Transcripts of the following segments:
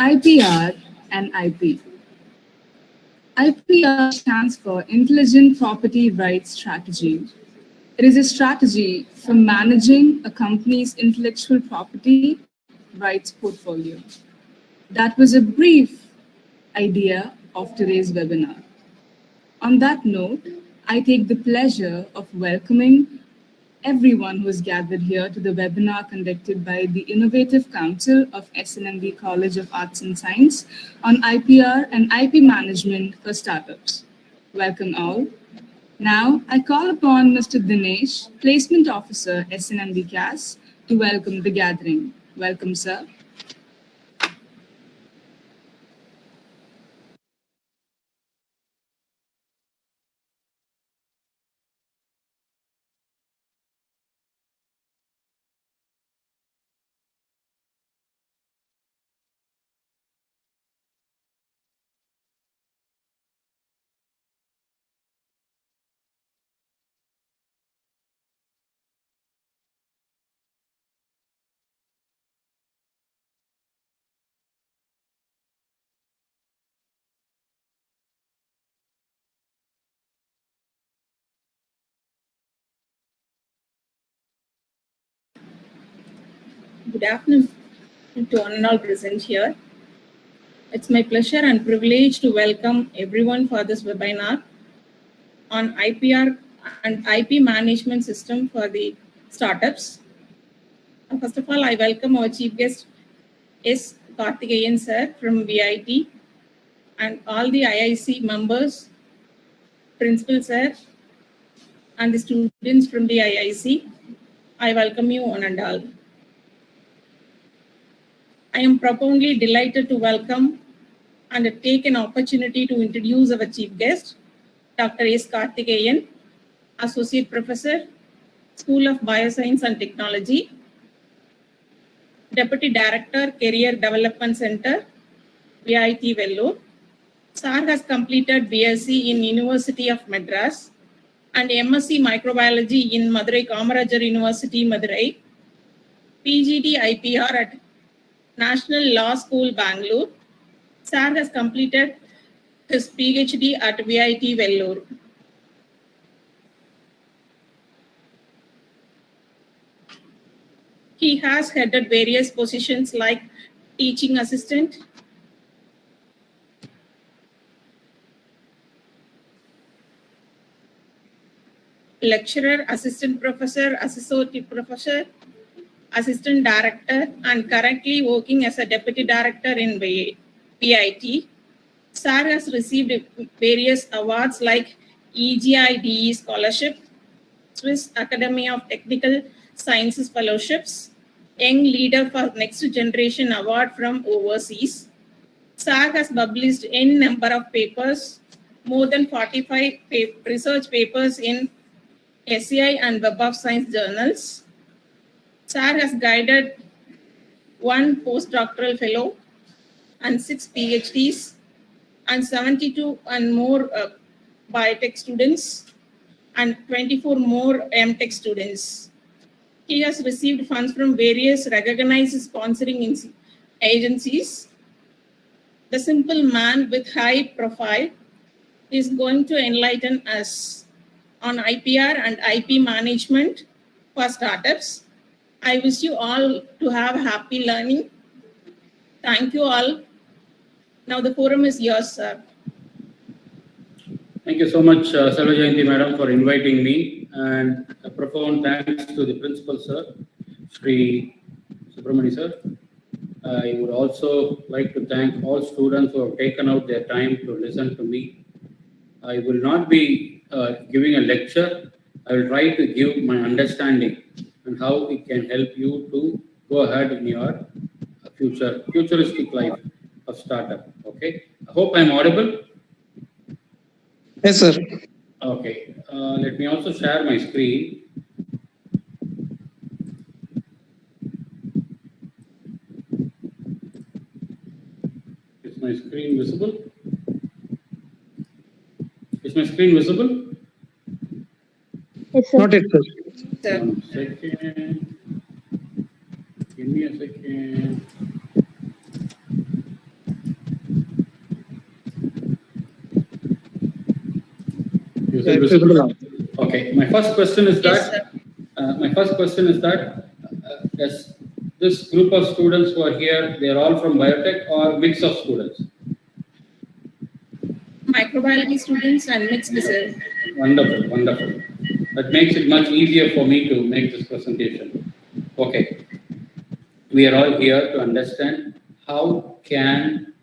IPR and IP. IPR stands for Intelligent Property Rights Strategy. It is a strategy for managing a company's intellectual property rights portfolio. That was a brief idea of today's webinar. On that note, I take the pleasure of welcoming everyone who is gathered here to the webinar conducted by the Innovative Council of SNMB College of Arts and Science on IPR and IP Management for Startups. Welcome all. Now, I call upon Mr. Dinesh, Placement Officer, SNMB CAS, to welcome the gathering. Welcome, sir. Good afternoon to one and all present here. It's my pleasure and privilege to welcome everyone for this webinar on IPR and IP management system for the startups. First of all, I welcome our chief guest, S. Karthikeyan sir from VIT, and all the IIC members, principal sir, and the students from the IIC. I welcome you one and all. I am profoundly delighted to welcome and take an opportunity to introduce our chief guest, Dr. S. Karthikeyan, Associate Professor, School of Bioscience and Technology, Deputy Director, Career Development Center, VIT Vellore. Sir has completed BSc in University of Madras and MSc Microbiology in Madurai Kamarajar University, Madurai, PGD IPR at National Law School, Bangalore. Sir has completed his PhD at VIT Vellore. He has headed various positions like teaching assistant, lecturer, assistant professor, associate professor, assistant director, and currently working as a deputy director in VIT. Sir has received various awards like EGIDE Scholarship, Swiss Academy of Technical Sciences Fellowships, Young Leader for Next Generation Award from overseas. Sir has published n number of papers, more than 45 research papers in SCI and Web of Science journals. Sir has guided 1 postdoctoral fellow and 6 PhDs and 72 and more biotech students and 24 more MTech students. He has received funds from various recognized sponsoring agencies. The simple man with high profile is going to enlighten us on IPR and IP management for startups. I wish you all to have happy learning. Thank you all. Now the forum is yours, sir. Thank you so much, Selva Jayanti Madam, for inviting me, and a profound thanks to the principal, sir, Sri Subramani, sir. I would also like to thank all students who have taken out their time to listen to me. I will not be giving a lecture. I will try to give my understanding and how it can help you to go ahead in your futuristic life of startup. Okay. I hope I'm audible. Yes, sir. Okay. Let me also share my screen. Is my screen visible? Is my screen visible? Yes, sir. Not yet, sir. One second. Give me a second. Is it It's visible visible? now. Okay. My first question is Yes, that sir. does this group of students who are here, they are all from biotech or mix of students? Microbiology students and mixed, sir. Wonderful, wonderful. That makes it much easier for me to make this presentation. Okay. We are all here to understand how can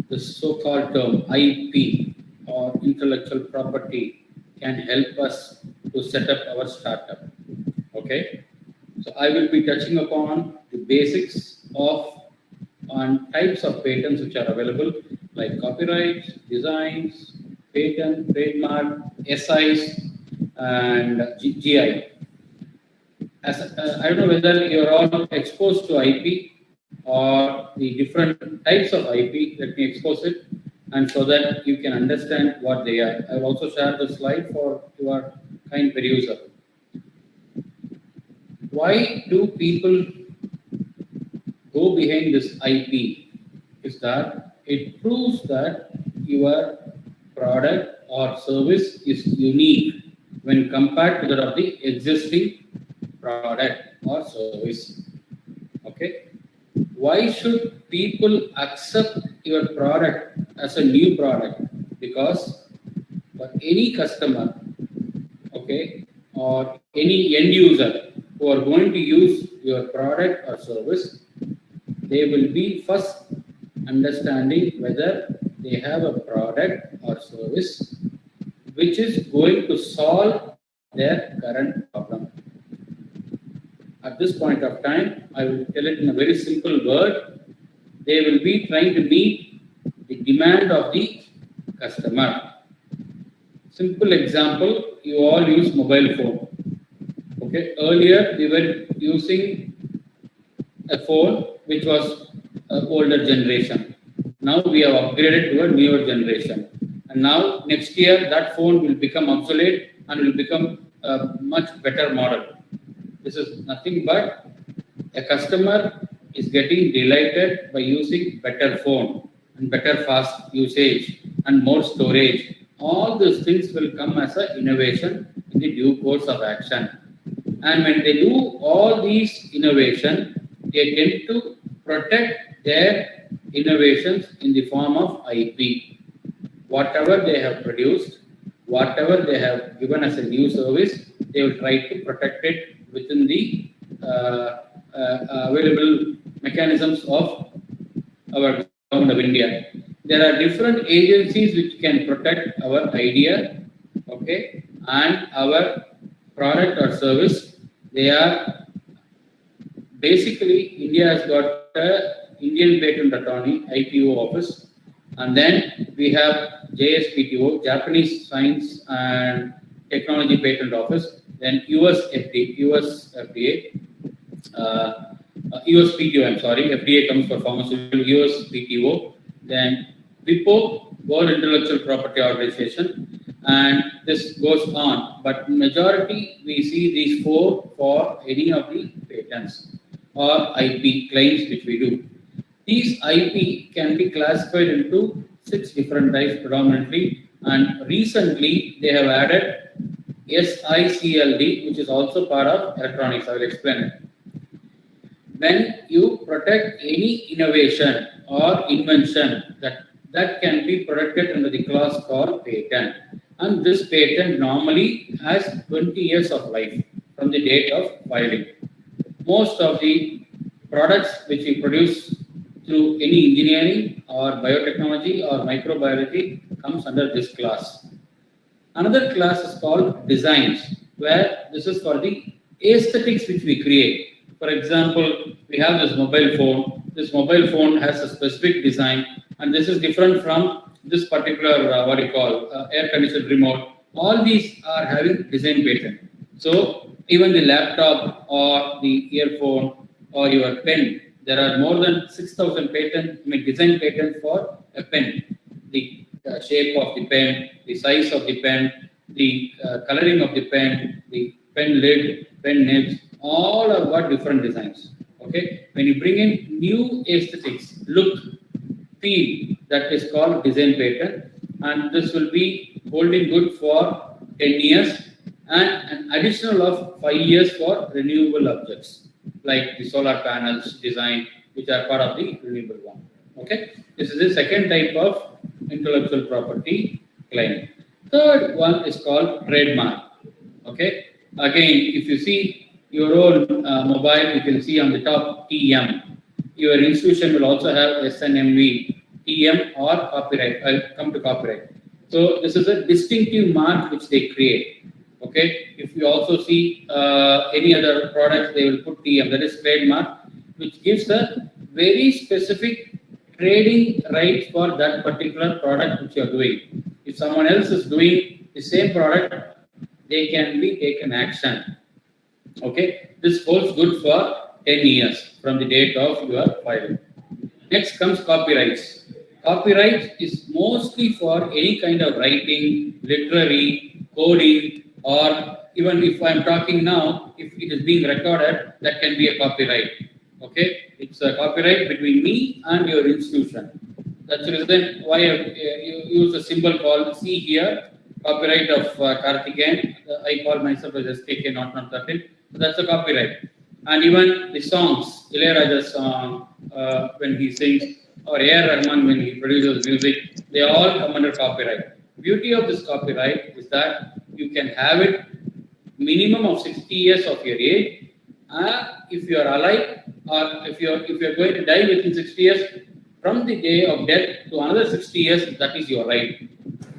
the so-called term IP or intellectual property can help us to set up our startup. Okay. So I will be touching upon the basics of on types of patents which are available, like copyrights, designs, patent, trademark, SIs, and GI. I don't know whether you're all exposed to IP or the different types of IP. Let me expose it, and so that you can understand what they are. I will also share the slide for your kind perusal. Why do people go behind this IP? Is that it proves that your product or service is unique when compared to that of the existing product or service. Okay. Why should people accept your product as a new product? Because for any customer, okay, or any end user who are going to use your product or service, they will be first understanding whether they have a product or service which is going to solve their current problem. At this point of time, I will tell it in a very simple word. They will be trying to meet the demand of the customer. Simple example, you all use mobile phone. Okay, earlier we were using a phone which was older generation. Now we have upgraded to a newer generation. And now next year that phone will become obsolete and will become a much better model. This is nothing but a customer is getting delighted by using better phone and better fast usage and more storage. All these things will come as an innovation in the due course of action. And when they do all these innovation, they tend to protect their innovations in the form of IP. Whatever they have produced, whatever they have given as a new service, they will try to protect it within the available mechanisms of our government of India. There are different agencies which can protect our idea, okay, and our product or service. They are basically India has got a Indian Patent Attorney (IPO) office, and then we have JSPTO, Japanese Science and Technology Patent Office, then USFDA, USPTO, I'm sorry, FDA comes for pharmaceutical, USPTO, then WIPO, World Intellectual Property Organization, and this goes on. But majority, we see these four for any of the patents or IP claims which we do. These IP can be classified into 6 different types predominantly, and recently they have added SICLD, which is also part of electronics. I will explain it. When you protect any innovation or invention, that can be protected under the clause called patent. And this patent normally has 20 years of life from the date of filing. Most of the products which we produce through any engineering or biotechnology or microbiology comes under this class. Another class is called designs, where this is for the aesthetics which we create. For example, we have this mobile phone. This mobile phone has a specific design, and this is different from this particular air conditioned remote. All these are having design patent. So even the laptop or the earphone or your pen, there are more than 6,000 design patents for a pen. The shape of the pen, the size of the pen, the coloring of the pen, the pen lid, pen nibs, all have got different designs. Okay, when you bring in new aesthetics, look, feel, that is called design patent, and this will be holding good for 10 years and an additional of 5 years for renewable objects like the solar panels design, which are part of the renewable one. Okay, this is the second type of intellectual property claim. Third one is called trademark. Okay, again, if you see your own mobile, you can see on the top TM. Your institution will also have SNMV, TM or copyright. I'll come to copyright. So this is a distinctive mark which they create. Okay, if you also see any other products, they will put TM, that is trademark, which gives a very specific trading rights for that particular product which you are doing. If someone else is doing the same product, they can be taken action. Okay, this holds good for 10 years from the date of your filing. Next comes copyrights. Copyright is mostly for any kind of writing, literary, coding, or even if I'm talking now, if it is being recorded, that can be a copyright. Okay, it's a copyright between me and your institution. That's the reason why you use a symbol called C here, copyright of Karthikeyan. I call myself as SKK, not 13. So that's a copyright. And even the songs, Ilayaraja's song, when he sings, or A.R. Rahman when he produces music, they all come under copyright. Beauty of this copyright is that you can have it minimum of 60 years of your age. If you are alive, or if you are going to die within 60 years, from the day of death to another 60 years, that is your right.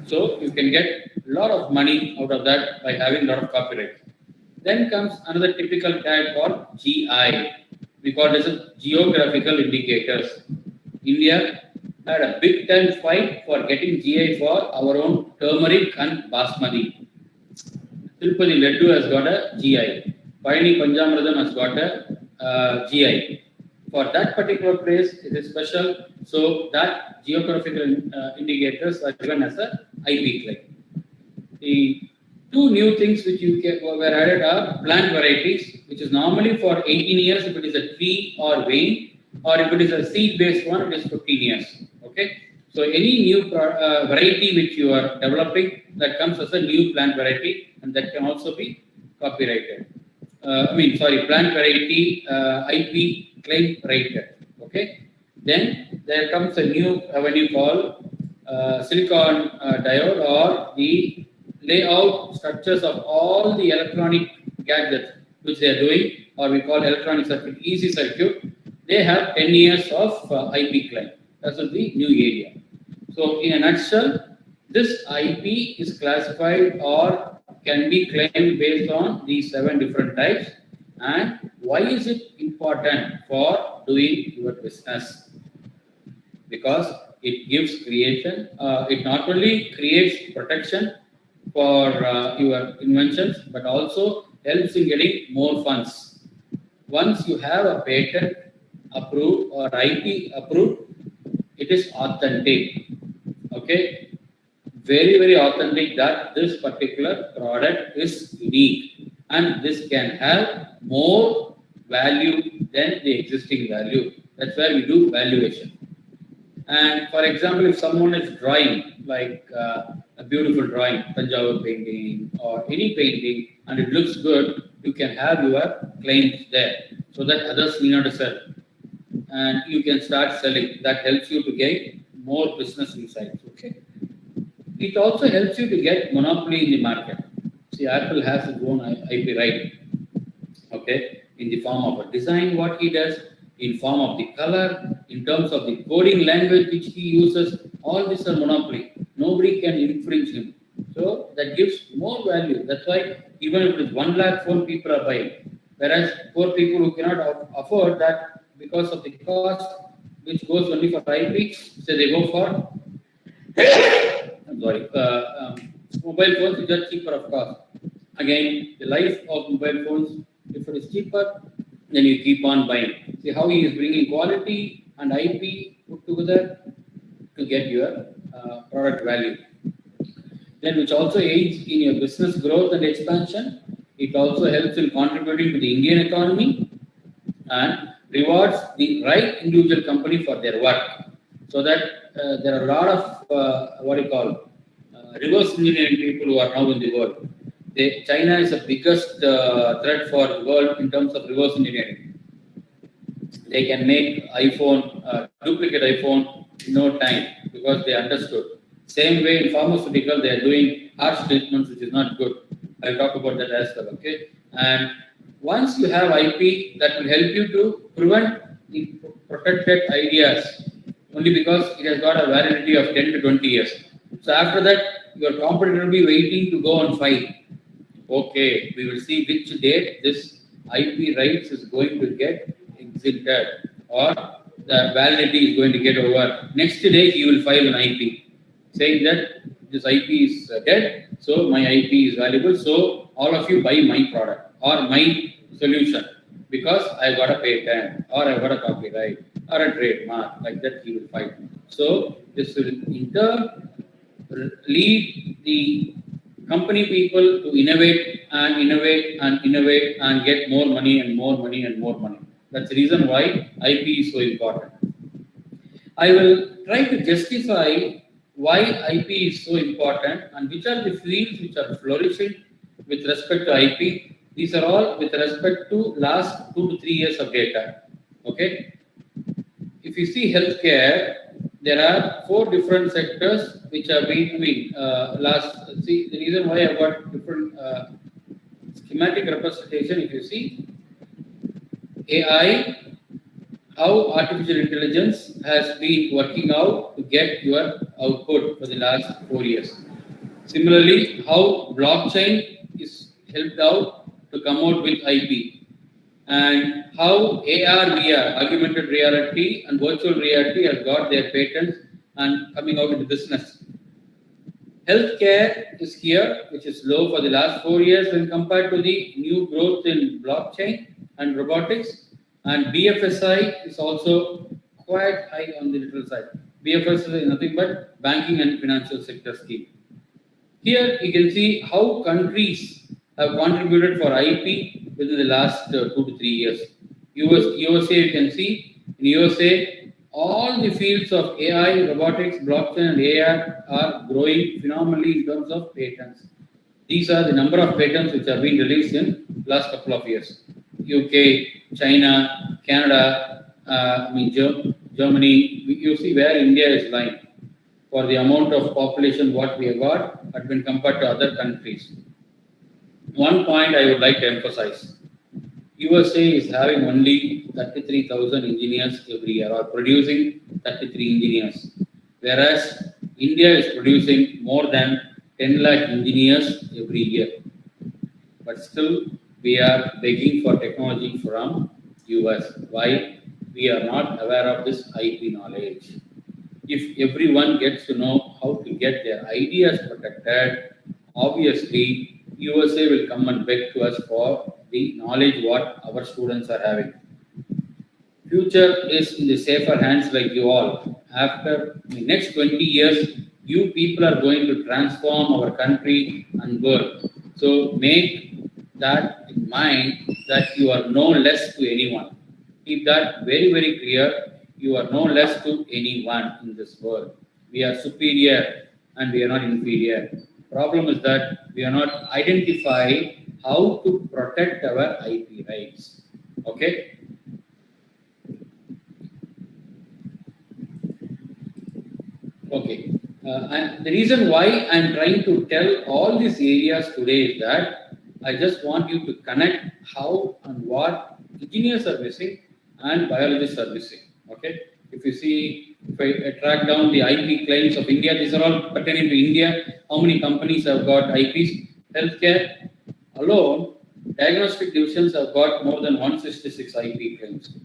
So you can get a lot of money out of that by having a lot of copyright. Then comes another typical tag called GI. We call this as geographical indicators. India had a big time fight for getting GI for our own turmeric and basmati. Tirupati Laddu has got a GI. Paini Panjamradam has got a GI. For that particular place, it is special. So that geographical indicators are given as a IP claim. The two new things which were added are plant varieties, which is normally for 18 years if it is a tree or vein, or if it is a seed-based one, it is 15 years. Okay, so any new variety which you are developing, that comes as a new plant variety, and that can also be copyrighted. Plant variety IP claim rated. Okay, then there comes a new avenue called silicon diode, or the layout structures of all the electronic gadgets which they are doing, or we call electronic circuit, easy circuit. They have 10 years of IP claim. That is the new area. So in a nutshell, this IP is classified or can be claimed based on these 7 different types. And why is it important for doing your business? Because it gives creation, it not only creates protection for your inventions, but also helps in getting more funds. Once you have a patent approved or IP approved, it is authentic. Okay, very, very authentic that this particular product is unique, and this can have more value than the existing value. That's where we do valuation. And for example, if someone is drawing like a beautiful drawing, Tanjavur painting or any painting, and it looks good, you can have your claims there so that others need not to sell. And you can start selling. That helps you to get more business insights. Okay. It also helps you to get monopoly in the market. See, Apple has its own IP right. Okay, in the form of a design, what he does, in form of the color, in terms of the coding language which he uses, all this are monopoly. Nobody can infringe him. So that gives more value. That's why even if it is 1 lakh phone, people are buying. Whereas poor people who cannot afford that because of the cost, which goes only for IP, so they go for mobile phones, which are cheaper of course. Again, the life of mobile phones, if it is cheaper, then you keep on buying. See how he is bringing quality and IP put together to get your product value. Then which also aids in your business growth and expansion. It also helps in contributing to the Indian economy and rewards the right individual company for their work. So that there are a lot of reverse engineering people who are now in the world. China is the biggest threat for the world in terms of reverse engineering. They can make duplicate iPhone in no time because they understood. Same way in pharmaceutical, they are doing harsh treatments, which is not good. I'll talk about that as well, okay? And once you have IP, that will help you to prevent the protected ideas only because it has got a validity of 10 to 20 years. So after that, your competitor will be waiting to go on file. Okay, we will see which date this IP rights is going to get exited or the validity is going to get over. Next day, he will file an IP saying that this IP is dead, so my IP is valuable, so all of you buy my product or my solution because I got a patent or I got a copyright or a trademark, like that he will file. So this will in turn lead the company people to innovate and innovate and innovate and get more money and more money and more money. That's the reason why IP is so important. I will try to justify why IP is so important and which are the fields which are flourishing with respect to IP. These are all with respect to last 2 to 3 years of data. Okay. If you see healthcare, there are 4 different sectors which have been See, the reason why I've got different schematic representation. If you see AI, how artificial intelligence has been working out to get your output for the last 4 years. Similarly, how blockchain is helped out to come out with IP, and how AR, VR, augmented reality and virtual reality has got their patents and coming out into business. Healthcare is here, which is low for the last 4 years when compared to the new growth in blockchain and robotics. And BFSI is also quite high on the little side. BFSI is nothing but banking and financial sector scheme. Here you can see how countries have contributed for IP within the last 2 to 3 years. USA, you can see in USA, all the fields of AI, robotics, blockchain, and AR are growing phenomenally in terms of patents. These are the number of patents which have been released in last couple of years. UK, China, Canada, Germany. You see where India is lying for the amount of population what we have got when compared to other countries. One point I would like to emphasize. USA is having only 33,000 engineers every year or producing 33 engineers. Whereas India is producing more than 10 lakh engineers every year. But still, we are begging for technology from US. Why? We are not aware of this IP knowledge. If everyone gets to know how to get their ideas protected, obviously USA will come and beg to us for the knowledge what our students are having. Future is in the safer hands like you all. After the next 20 years, you people are going to transform our country and world. So make that in mind that you are no less to anyone. Keep that very, very clear. You are no less to anyone in this world. We are superior and we are not inferior. Problem is that we are not identifying how to protect our IP rights. Okay? Okay. And the reason why I'm trying to tell all these areas today is that I just want you to connect how and what engineers are missing and biologists are missing. Okay. If you see, if I track down the IP claims of India, these are all pertaining to India. How many companies have got IPs? Healthcare alone, diagnostic divisions have got more than 166 IP claims.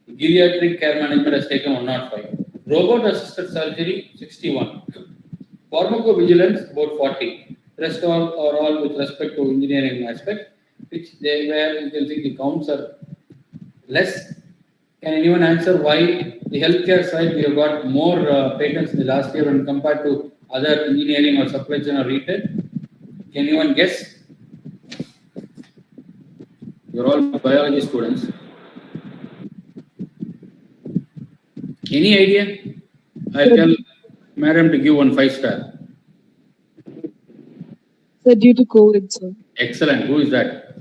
Geriatric care management has taken 105. Robot-assisted surgery, 61. Pharmacovigilance, about 40. Rest all are all with respect to engineering aspect, which they where you can see the counts are less. Can anyone answer why the healthcare side we have got more patents in the last year when compared to other engineering or supply chain or retail? Can anyone guess? You're all biology students. Any idea? I'll tell madam to give one 5-star. So due to COVID, sir. Excellent. Who is that?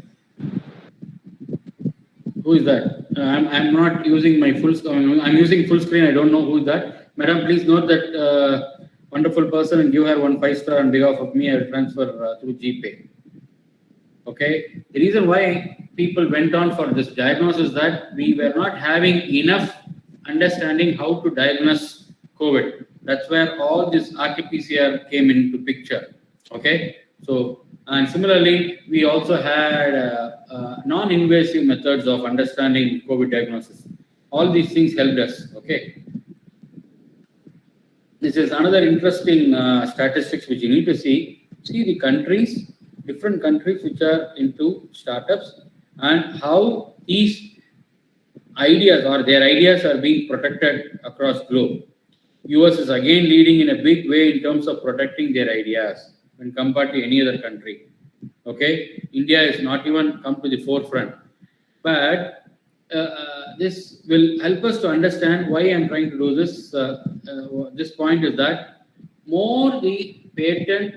Who is that? I'm not using my full screen. I'm using full screen. I don't know who is that. Madam, please note that wonderful person and give her 1 5-star on behalf of me. I will transfer through GPay. Okay. The reason why people went on for this diagnosis is that we were not having enough understanding how to diagnose COVID. That's where all this RT-PCR came into picture. Okay. So, and similarly, we also had non-invasive methods of understanding COVID diagnosis. All these things helped us. Okay. This is another interesting statistics which you need to see. See the countries, different countries which are into startups, and how these ideas or their ideas are being protected across globe. US is again leading in a big way in terms of protecting their ideas when compared to any other country. Okay, India is not even come to the forefront, but this will help us to understand why I'm trying to do this. This point is that more the patent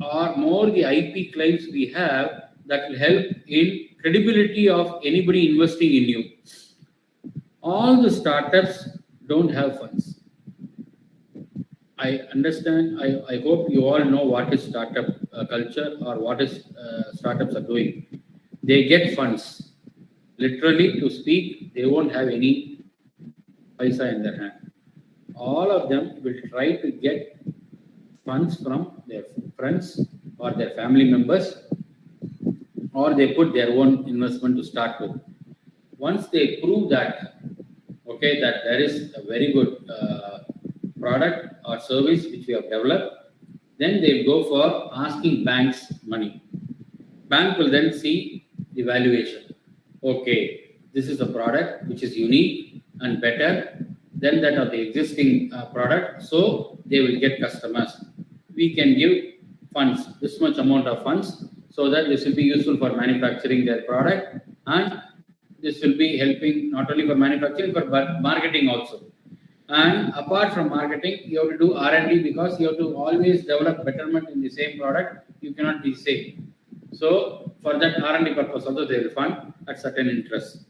or more the IP claims we have, that will help in credibility of anybody investing in you. All the startups don't have funds. I understand. I hope you all know what is startup culture or what is startups are doing. They get funds. Literally, to speak, they won't have any paisa in their hand. All of them will try to get funds from their friends or their family members, or they put their own investment to start with. Once they prove that, okay, that there is a very good product or service which we have developed, then they go for asking banks money. Bank will then see the valuation. Okay, this is a product which is unique and better than that of the existing product, so they will get customers. We can give funds, this much amount of funds, so that this will be useful for manufacturing their product, and this will be helping not only for manufacturing but marketing also. And apart from marketing, you have to do R&D, because you have to always develop betterment in the same product. You cannot be same. So for that R&D purpose also they will fund at certain interest.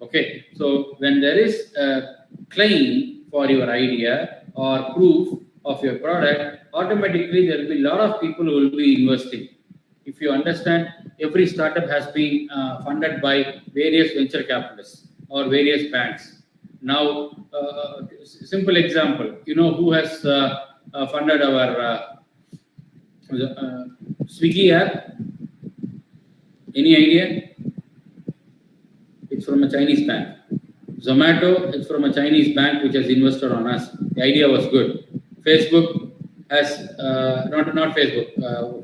Okay. So when there is a claim for your idea or proof of your product, automatically there will be a lot of people who will be investing. If you understand, every startup has been funded by various venture capitalists or various banks. Now, simple example, you know who has funded our Swiggy app? Any idea? It's from a Chinese bank. Zomato is from a Chinese bank which has invested on us. The idea was good. Facebook has, not Facebook,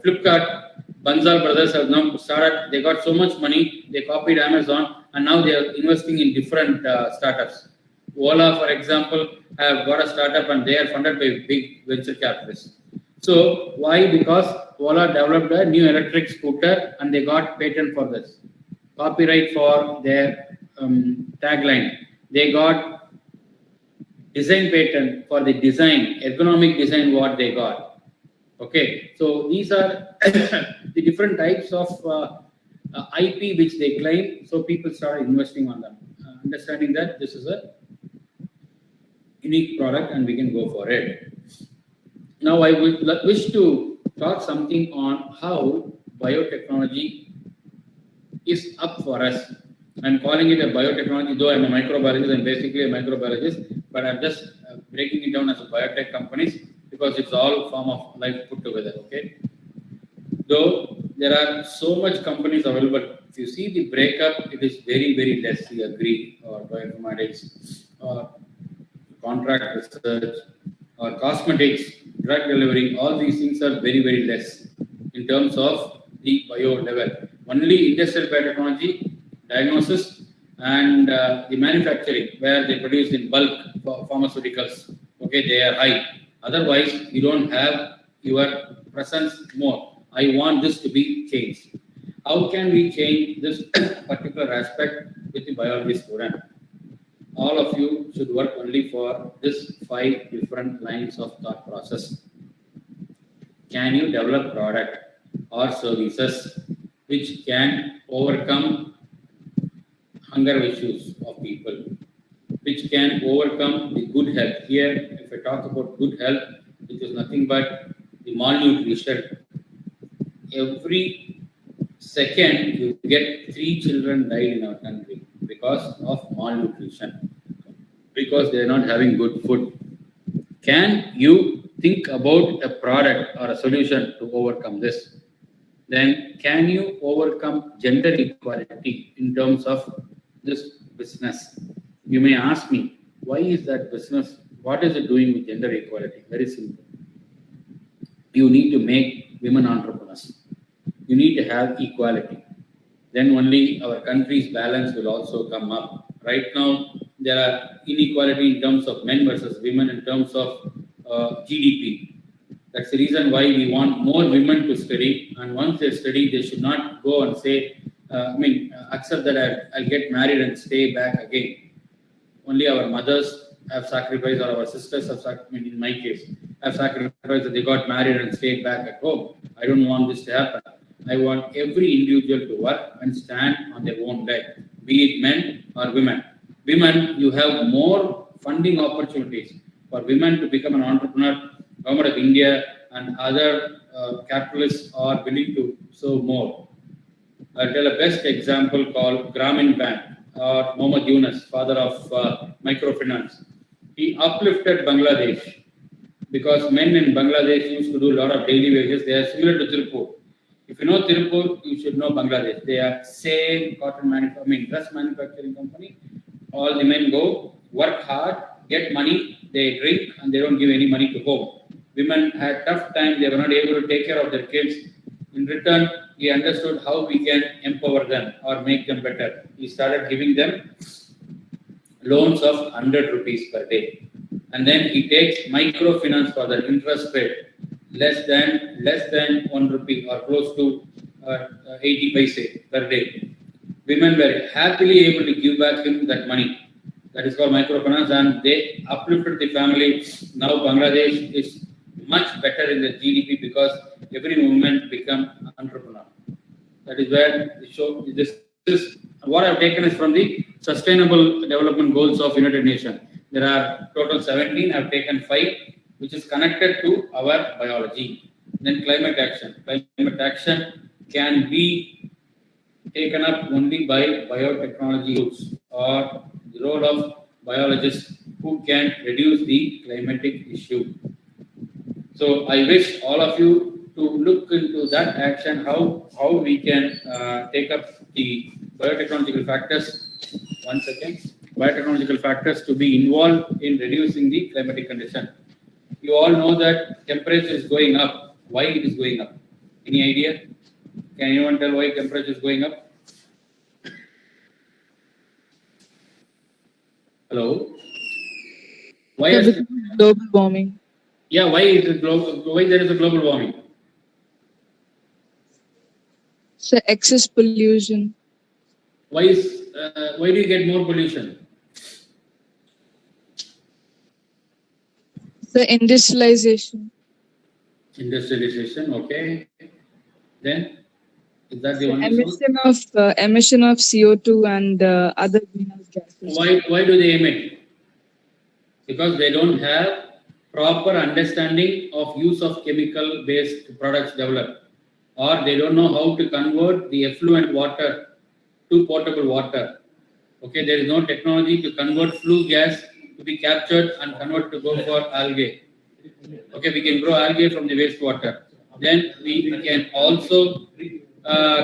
Flipkart, Bansal brothers have now started. They got so much money, they copied Amazon, and now they are investing in different startups. Ola, for example, have got a startup and they are funded by big venture capitalists. So why? Because Ola developed a new electric scooter and they got patent for this, copyright for their tagline. They got design patent for the design, ergonomic design what they got. Okay, so these are the different types of IP which they claim. So people start investing on them, understanding that this is a unique product and we can go for it. Now I would wish to talk something on how biotechnology is up for us. I'm calling it a biotechnology, though I'm a microbiologist. I'm basically a microbiologist, but I'm just breaking it down as a biotech companies because it's all form of life put together. Okay. Though there are so much companies available, if you see the breakup, it is very, very less. You agree, or bioinformatics, or contract research, or cosmetics, drug delivery, all these things are very, very less in terms of the bio level. Only industrial biotechnology, diagnosis, and the manufacturing, where they produce in bulk for pharmaceuticals. Okay, they are high. Otherwise, you don't have your presence more. I want this to be changed. How can we change this particular aspect with the biology student? All of you should work only for this 5 different lines of thought process. Can you develop product? or services which can overcome hunger issues of people, which can overcome the good health. Here, if I talk about good health, which is nothing but the malnutrition. Every second, you get 3 children died in our country because of malnutrition, because they are not having good food. Can you think about a product or a solution to overcome this? Then can you overcome gender equality in terms of this business? You may ask me, why is that business? What is it doing with gender equality? Very simple. You need to make women entrepreneurs. You need to have equality. Then only our country's balance will also come up. Right now, there are inequality in terms of men versus women in terms of GDP. That's the reason why we want more women to study. And once they study, they should not go and say, accept that I'll get married and stay back again. Only our mothers have sacrificed, or our sisters have sacrificed, in my case, have sacrificed that they got married and stayed back at home. I don't want this to happen. I want every individual to work and stand on their own leg, be it men or women. Women, you have more funding opportunities for women to become an entrepreneur. Government of India and other capitalists are willing to serve more. I'll tell a best example called Grameen Bank, or Mohammad Yunus, father of microfinance. He uplifted Bangladesh because men in Bangladesh used to do a lot of daily wages. They are similar to Tirupur. If you know Tirupur, you should know Bangladesh. They are same dress manufacturing company. All the men go, work hard, get money, they drink, and they don't give any money to home. Women had tough time, they were not able to take care of their kids. In return, he understood how we can empower them or make them better. He started giving them loans of 100 rupees per day. And then he takes microfinance for the interest rate less than 1 rupee or close to 80 paise per day. Women were happily able to give back him that money. That is called microfinance, and they uplifted the family. Now Bangladesh is much better in the GDP because every woman become an entrepreneur. That is where the show. This is what I've taken is from the Sustainable Development Goals of United Nations. There are total 17. I've taken 5, which is connected to our biology. Then climate action. Climate action can be taken up only by biotechnology groups or the role of biologists who can reduce the climatic issue. So I wish all of you to look into that action, how we can take up the biotechnological factors. One second. Biotechnological factors to be involved in reducing the climatic condition. You all know that temperature is going up. Why it is going up? Any idea? Can anyone tell why temperature is going up? Hello? Why is global warming? Yeah, why is it why there is a global warming? So excess pollution. Why do you get more pollution? The industrialization. Industrialization, okay. Then is that the only source? Emission of CO2 and other greenhouse gases. Why do they emit? Because they don't have proper understanding of use of chemical-based products developed, or they don't know how to convert the effluent water to potable water. Okay, there is no technology to convert flue gas to be captured and convert to go for algae. Okay, we can grow algae from the wastewater. Then we can also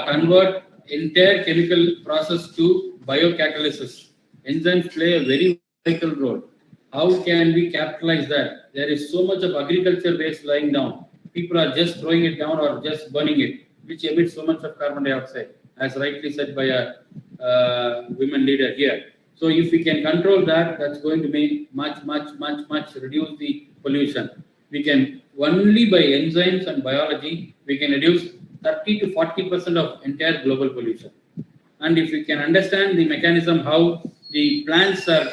convert entire chemical process to biocatalysis. Enzymes play a very vital role. How can we capitalize that? There is so much of agriculture waste lying down. People are just throwing it down or just burning it, which emits so much of carbon dioxide, as rightly said by a women leader here. So if we can control that, that's going to make much reduce the pollution. We can only by enzymes and biology, we can reduce 30 to 40% of entire global pollution. And if we can understand the mechanism how the plants are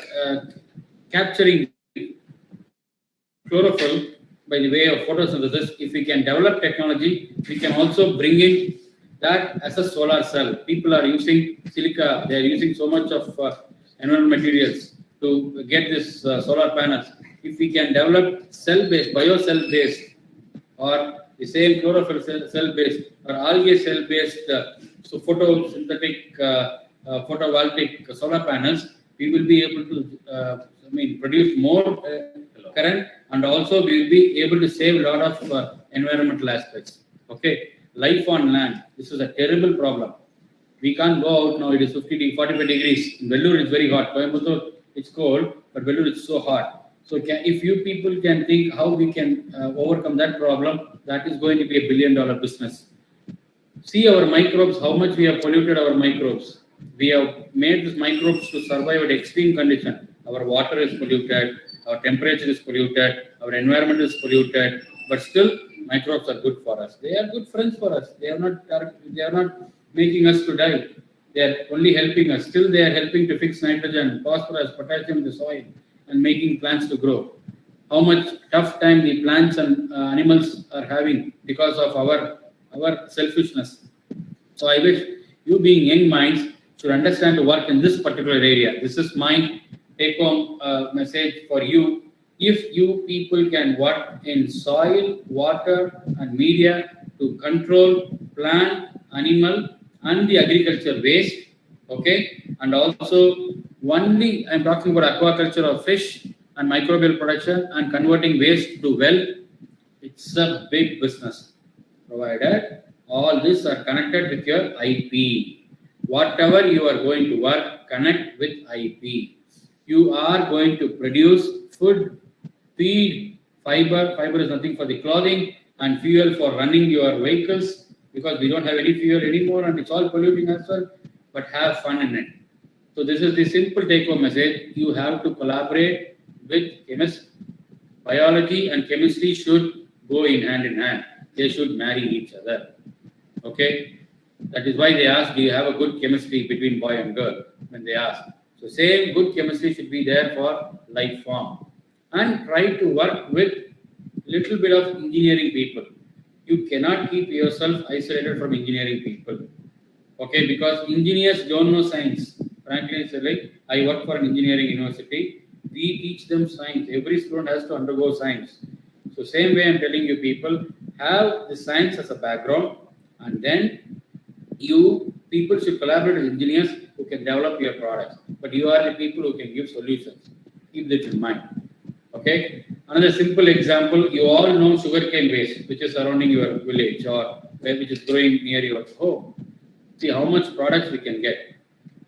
capturing chlorophyll, by the way of photosynthesis. If we can develop technology, we can also bring in that as a solar cell. People are using silica, they are using so much of environmental materials to get this solar panels. If we can develop cell-based, bio-cell-based, or the same chlorophyll cell-based or algae cell-based, so photosynthetic photovoltaic solar panels, we will be able to produce more current, and also we will be able to save a lot of environmental aspects. Okay, life on land. This is a terrible problem. We can't go out now. It is 45 degrees. In Vellore, it's very hot. Coimbatore, it's cold, but Vellore is so hot. So if you people can think how we can overcome that problem, that is going to be $1 billion business. See our microbes, how much we have polluted our microbes. We have made these microbes to survive at extreme condition. Our water is polluted, our temperature is polluted, our environment is polluted, but still microbes are good for us. They are good friends for us. They are not making us to die. They are only helping us. Still they are helping to fix nitrogen, phosphorus, potassium in the soil, and making plants to grow. How much tough time the plants and animals are having because of our selfishness. So I wish you, being young minds, should understand to work in this particular area. This is my take-home message for you. If you people can work in soil, water, and media to control plant, animal, and the agriculture waste, okay, and also only I'm talking about aquaculture of fish and microbial production and converting waste to wealth. It's a big business, provided all these are connected with your IP. Whatever you are going to work, connect with IP. You are going to produce food, feed, fiber. Fiber is nothing for the clothing, and fuel for running your vehicles, because we don't have any fuel anymore and it's all polluting as well, but have fun in it. So this is the simple take-home message. You have to collaborate with chemists. Biology and chemistry should go in hand. They should marry each other. Okay? That is why they ask, do you have a good chemistry between boy and girl? When they ask. So same good chemistry should be there for life form. And try to work with little bit of engineering people. You cannot keep yourself isolated from engineering people. Okay, because engineers don't know science. Frankly, it's like I work for an engineering university. We teach them science. Every student has to undergo science. So same way I'm telling you, people have the science as a background, and then you people should collaborate with engineers who can develop your products. But you are the people who can give solutions. Keep that in mind. Okay. Another simple example, you all know sugarcane waste, which is surrounding your village or which is growing near your home. See how much products we can get.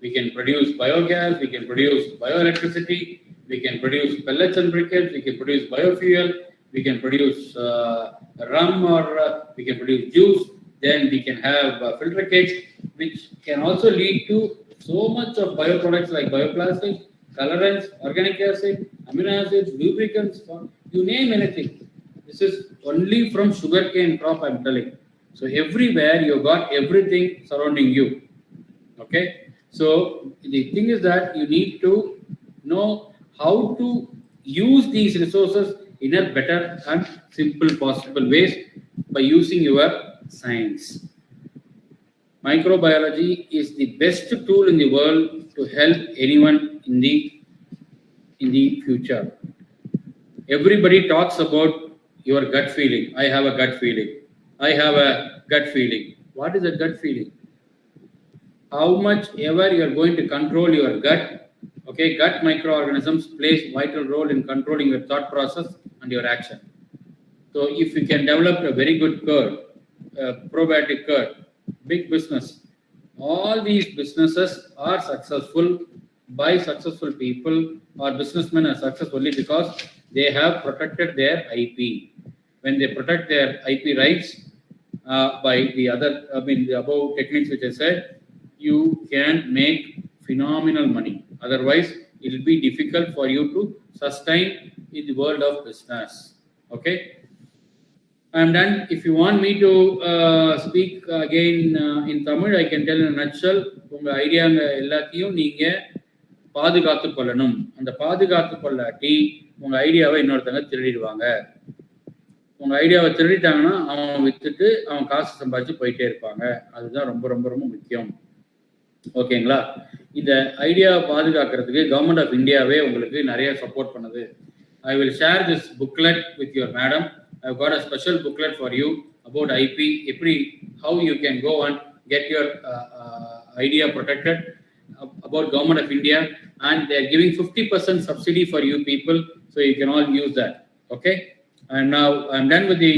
We can produce biogas, we can produce bioelectricity, we can produce pellets and briquettes, we can produce biofuel, we can produce rum, or we can produce juice. Then we can have filter cakes, which can also lead to so much of bioproducts like bioplastics, colorants, organic acid, amino acids, lubricants, you name anything. This is only from sugarcane crop, I'm telling. So everywhere you got everything surrounding you. Okay. So the thing is that you need to know how to use these resources in a better and simple possible ways by using your science. Microbiology is the best tool in the world to help anyone in the future. Everybody talks about your gut feeling. I have a gut feeling. I have a gut feeling. What is a gut feeling? How much ever you are going to control your gut. Okay, gut microorganisms plays vital role in controlling your thought process and your action. So if you can develop a very good curd, probiotic curd, big business. All these businesses are successful by successful people, or businessmen are successful only because they have protected their IP. When they protect their IP rights by the above techniques which I said, you can make phenomenal money. Otherwise, it will be difficult for you to sustain in the world of business. Okay. I'm done. If you want me to speak again in Tamil, I can tell in a nutshell. உங்க ஐடியாங்க எல்லாத்தையும் நீங்க பாதுகாத்து கொள்ளணும். அந்த பாதுகாத்து கொள்ளாட்டி உங்க ஐடியாவை இன்னொருத்தங்க திருடிடுவாங்க. உங்க ஐடியாவை திருடிட்டாங்கன்னா அவன் வித்துட்டு அவன் காசு சம்பாதிச்சு போயிட்டே இருப்பாங்க. அதுதான் ரொம்ப ரொம்ப ரொம்ப முக்கியம். ஓகேங்களா? இந்த ஐடியாவை பாதுகாக்கிறதுக்கு கவர்மெண்ட் ஆஃப் இந்தியாவே உங்களுக்கு நிறைய சப்போர்ட் பண்ணுது. I will share this booklet with your madam. I've got a special booklet for you about IP, how you can go and get your idea protected about Government of India, and they are giving 50% subsidy for you people, so you can all use that. Okay, and now I'm done with the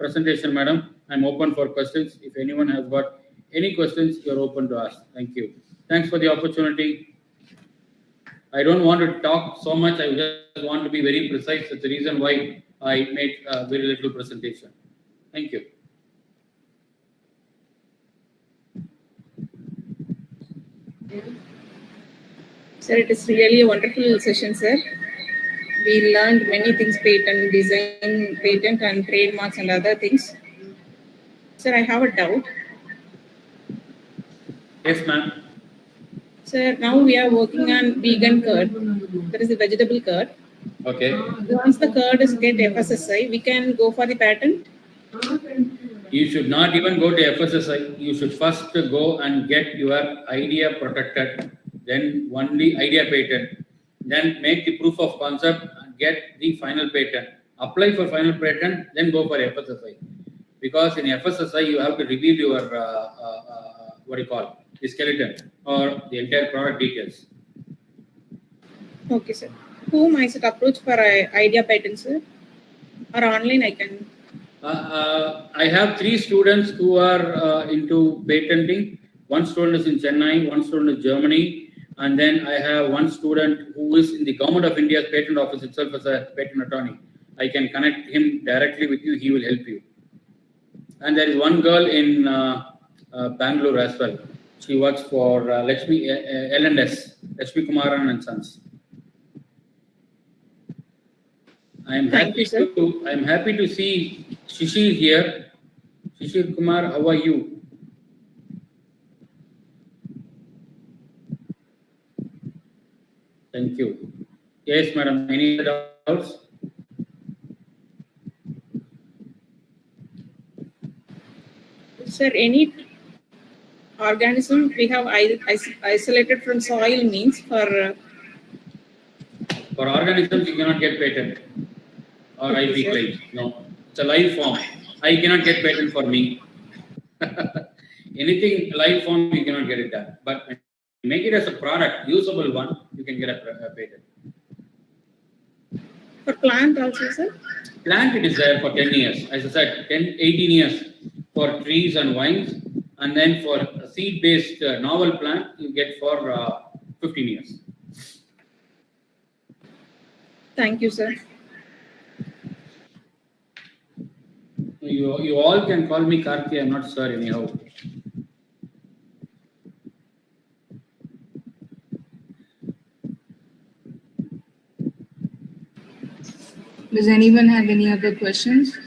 presentation, madam. I'm open for questions. If anyone has got any questions, you're open to ask. Thank you. Thanks for the opportunity. I don't want to talk so much. I just want to be very precise. That's the reason why I made a very little presentation. Thank you. Sir, it is really a wonderful session, sir. We learned many things, patent, design, patent and trademarks and other things. Sir, I have a doubt. Yes, ma'am. Sir, now we are working on vegan curd. That is the vegetable curd. Okay. Once the curd is get FSSI, we can go for the patent. You should not even go to FSSI. You should first go and get your idea protected, then only idea patent, then make the proof of concept and get the final patent. Apply for final patent, then go for FSSI. Because in FSSI, you have to reveal your, what do you call, the skeleton or the entire product details. Okay, sir. Whom I should approach for idea patent, sir? Or online I can? I have 3 students who are into patenting. One student is in Chennai, one student is Germany, and then I have one student who is in the Government of India's patent office itself as a patent attorney. I can connect him directly with you. He will help you. And there is one girl in Bangalore as well. She works for L&S, Lakshmi Kumaran and Sons. I'm happy to see Shishir here. Shishir Kumar, how are you? Thank you. Yes, madam. Any doubts? Sir, any organism we have isolated from soil means for organisms you cannot get patent or IP claims. No, it's a live form. I cannot get patent for me. Anything live form you cannot get it done. But when you make it as a product, usable one, you can get a patent. For plant also, sir? Plant it is there for 10 years. As I said, 18 years for trees and vines. And then for a seed-based novel plant, you get for 15 years. Thank you, sir. You all can call me Karthi. I'm not sure anyhow. Does anyone have any other questions?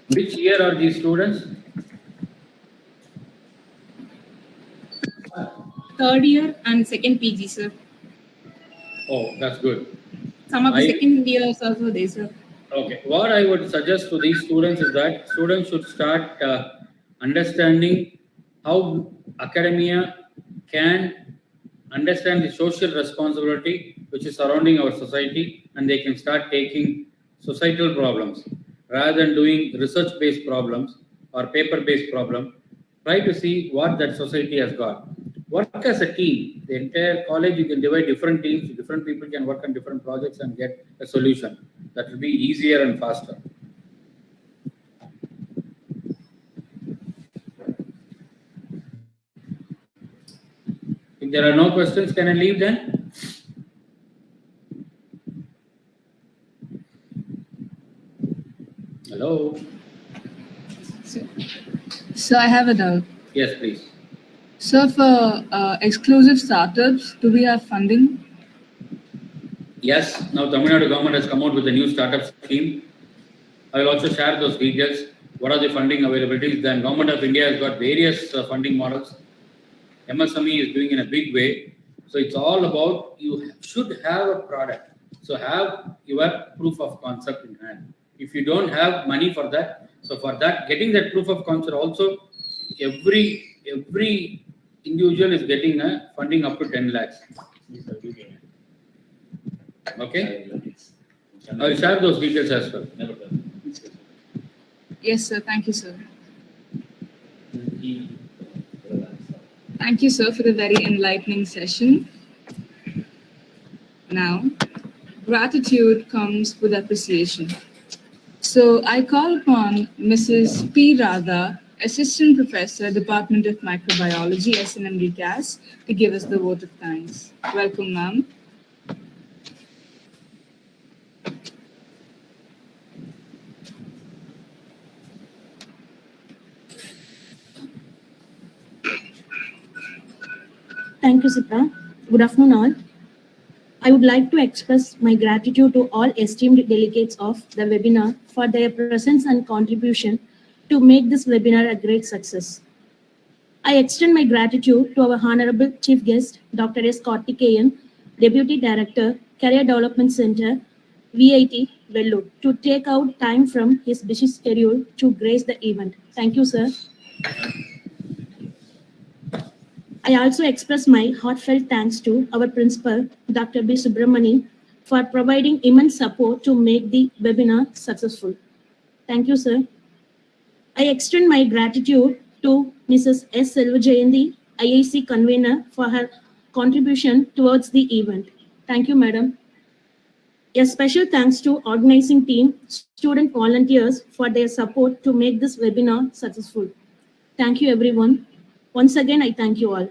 Which year are these students? Third year and second PG, sir. Oh, that's good. Some of the second years also there, sir. Okay. What I would suggest to these students is that students should start understanding how academia can understand the social responsibility which is surrounding our society, and they can start taking societal problems rather than doing research-based problems or paper-based problems. Try to see what that society has got. Work as a team. The entire college, you can divide different teams. Different people can work on different projects and get a solution. That will be easier and faster. If there are no questions, can I leave then? Hello? So I have a doubt. Yes, please. So for exclusive startups, do we have funding? Yes, now Tamil Nadu government has come out with a new startup scheme. I will also share those details. What are the funding availabilities? Then Government of India has got various funding models. MSME is doing in a big way. So it's all about you should have a product. So have your proof of concept in hand. If you don't have money for that, so for that, getting that proof of concept also, every individual is getting a funding up to 10 lakhs. Okay? I will share those details as well. Yes, sir. Thank you, sir. Thank you, sir, for the very enlightening session. Now, gratitude comes with appreciation. So I call upon Mrs. P. Radha, Assistant Professor, Department of Microbiology, SNMD CAS, to give us the vote of thanks. Welcome, ma'am. Thank you, Sipra. Good afternoon, all. I would like to express my gratitude to all esteemed delegates of the webinar for their presence and contribution to make this webinar a great success. I extend my gratitude to our Honorable Chief Guest, Dr. S. Karthikeyan, Deputy Director, Career Development Center, VIT, Vellore, to take out time from his busy schedule to grace the event. Thank you, sir. I also express my heartfelt thanks to our principal, Dr. B. Subramani, for providing immense support to make the webinar successful. Thank you, sir. I extend my gratitude to Mrs. S. Selvajayanti, IIC convener, for her contribution towards the event. Thank you, madam. A special thanks to organizing team, student volunteers for their support to make this webinar successful. Thank you, everyone. Once again, I thank you all.